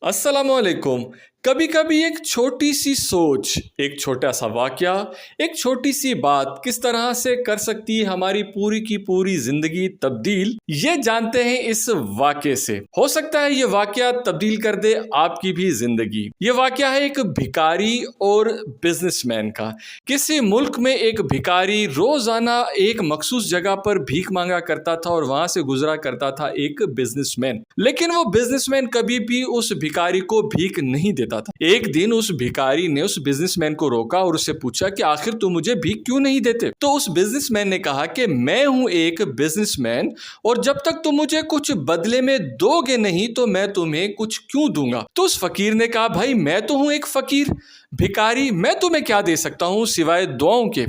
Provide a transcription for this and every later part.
अस्सलामुअलैकुम। कभी कभी एक छोटी सी सोच, एक छोटा सा वाकया, एक छोटी सी बात किस तरह से कर सकती है हमारी पूरी की पूरी जिंदगी तब्दील, ये जानते हैं इस वाकये से। हो सकता है ये वाकया तब्दील कर दे आपकी भी जिंदगी। ये वाकया है एक भिखारी और बिजनेसमैन का। किसी मुल्क में एक भिखारी रोजाना एक मखसूस जगह पर भीख मांगा करता था और वहां से गुजरा करता था एक बिजनेसमैन। लेकिन वो बिजनेसमैन कभी भी उस भिखारी को भीख नहीं देता था। एक दिन उस भिखारी ने उस बिजनेसमैन को रोका और उससे पूछा कि आखिर तुम मुझे भीख क्यों नहीं देते। तो उस बिजनेसमैन ने कहा कि मैं हूं एक बिजनेसमैन और जब तक तुम मुझे कुछ बदले में दोगे नहीं तो मैं तुम्हें कुछ क्यों दूंगा। तो उस फकीर ने कहा, भाई मैं तो हूं एक फकीर भिखारी, मैं तुम्हें क्या दे सकता हूं सिवाय दुआओं के।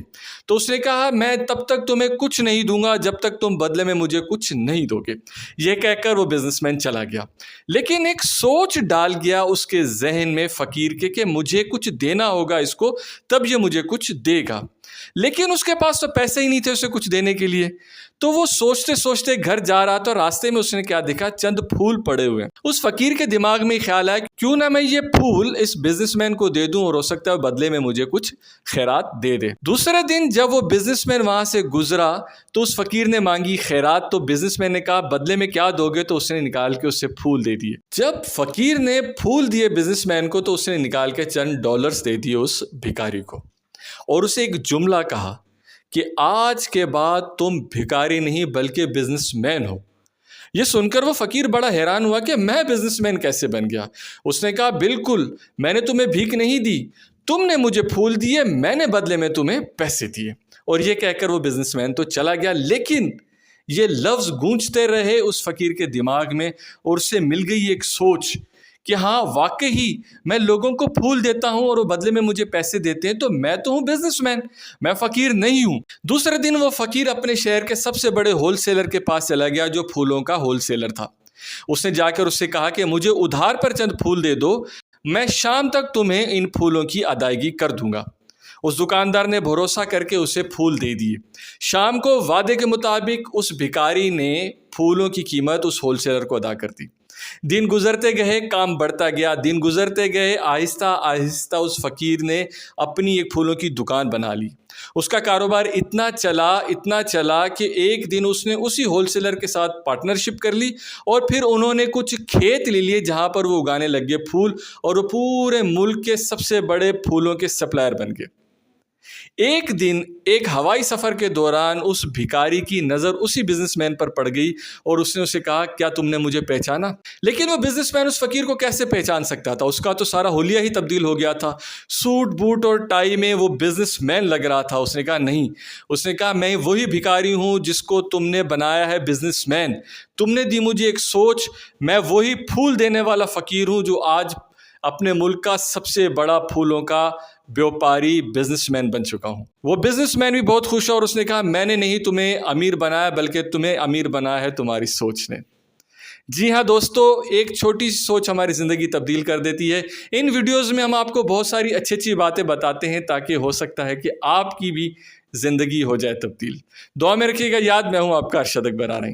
तो उसने कहा, मैं तब तक तुम्हें कुछ नहीं दूंगा जब तक तुम बदले में मुझे कुछ नहीं दोगे। यह कहकर वो बिजनेसमैन चला गया। लेकिन एक सोच डाल गया उसके जहन में फकीर के कि मुझे कुछ देना होगा इसको, तब ये मुझे कुछ देगा। लेकिन उसके पास तो पैसे ही नहीं थे उसे कुछ देने के लिए। तो वो सोचते सोचते घर जा रहा था, रास्ते में उसने क्या देखा, चंद फूल पड़े हुए। उस फकीर के दिमाग में ख्याल आया, क्यों ना मैं ये फूल इस बिजनेसमैन को दे दूं और हो सकता है बदले में मुझे कुछ खैरात दे दे। दूसरे दिन जब वो बिजनेसमैन वहां से गुजरा तो उस फकीर ने मांगी खैरात। तो बिजनेसमैन ने कहा, बदले में क्या दोगे। तो उसने निकाल के उससे फूल दे दिए। जब फकीर ने फूल दिए बिजनेसमैन को तो उसने निकाल के चंद डॉलर्स दे दिए उस भिखारी को और उसे एक जुमला कहा कि आज के बाद तुम भिखारी नहीं बल्कि बिजनेसमैन हो। यह सुनकर वो फकीर बड़ा हैरान हुआ कि मैं बिजनेसमैन कैसे बन गया। उसने कहा, बिल्कुल, मैंने तुम्हें भीख नहीं दी, तुमने मुझे फूल दिए, मैंने बदले में तुम्हें पैसे दिए। और ये कहकर वो बिजनेसमैन तो चला गया। लेकिन ये लफ्ज गूंजते रहे उस फकीर के दिमाग में और उससे मिल गई एक सोच कि हाँ वाकई मैं लोगों को फूल देता हूं और वो बदले में मुझे पैसे देते हैं, तो मैं तो हूं बिजनेसमैन, मैं फकीर नहीं हूं। दूसरे दिन वो फकीर अपने शहर के सबसे बड़े होलसेलर के पास चला गया जो फूलों का होलसेलर था। उसने जाकर उससे कहा कि मुझे उधार पर चंद फूल दे दो, मैं शाम तक तुम्हें इन फूलों की अदायगी कर दूंगा। उस दुकानदार ने भरोसा करके उसे फूल दे दिए। शाम को वादे के मुताबिक उस भिखारी ने फूलों की कीमत उस होलसेलर को अदा कर दी। दिन गुजरते गए, काम बढ़ता गया। दिन गुजरते गए, आहिस्ता आहिस्ता उस फकीर ने अपनी एक फूलों की दुकान बना ली। उसका कारोबार इतना चला कि एक दिन उसने उसी होलसेलर के साथ पार्टनरशिप कर ली और फिर उन्होंने कुछ खेत ले लिए जहां पर वो उगाने लगे फूल और वो पूरे मुल्क के सबसे बड़े फूलों के सप्लायर बन गए। एक दिन एक हवाई सफर के दौरान उस भिखारी की नजर उसी बिजनेसमैन पर पड़ गई और उसने उसे कहा, क्या तुमने मुझे पहचाना। लेकिन वो बिजनेसमैन उस फकीर को कैसे पहचान सकता था, उसका तो सारा हुलिया ही तब्दील हो गया था। सूट बूट और टाई में वो बिजनेसमैन लग रहा था। उसने कहा, नहीं। उसने कहा, मैं वही भिखारी हूं जिसको तुमने बनाया है बिजनेसमैन। तुमने दी मुझे एक सोच, मैं वही फूल देने वाला फकीर हूं जो आज अपने मुल्क का सबसे बड़ा फूलों का व्यापारी बिजनेसमैन बन चुका हूं। वो बिजनेसमैन भी बहुत खुश है और उसने कहा, मैंने नहीं तुम्हें अमीर बनाया बल्कि तुम्हें अमीर बनाया है तुम्हारी सोच ने। जी हाँ दोस्तों, एक छोटी सी सोच हमारी ज़िंदगी तब्दील कर देती है। इन वीडियोस में हम आपको बहुत सारी अच्छी अच्छी बातें बताते हैं ताकि हो सकता है कि आपकी भी ज़िंदगी हो जाए तब्दील। दुआ में रखिएगा याद। मैं हूँ आपका अरशद अकबर।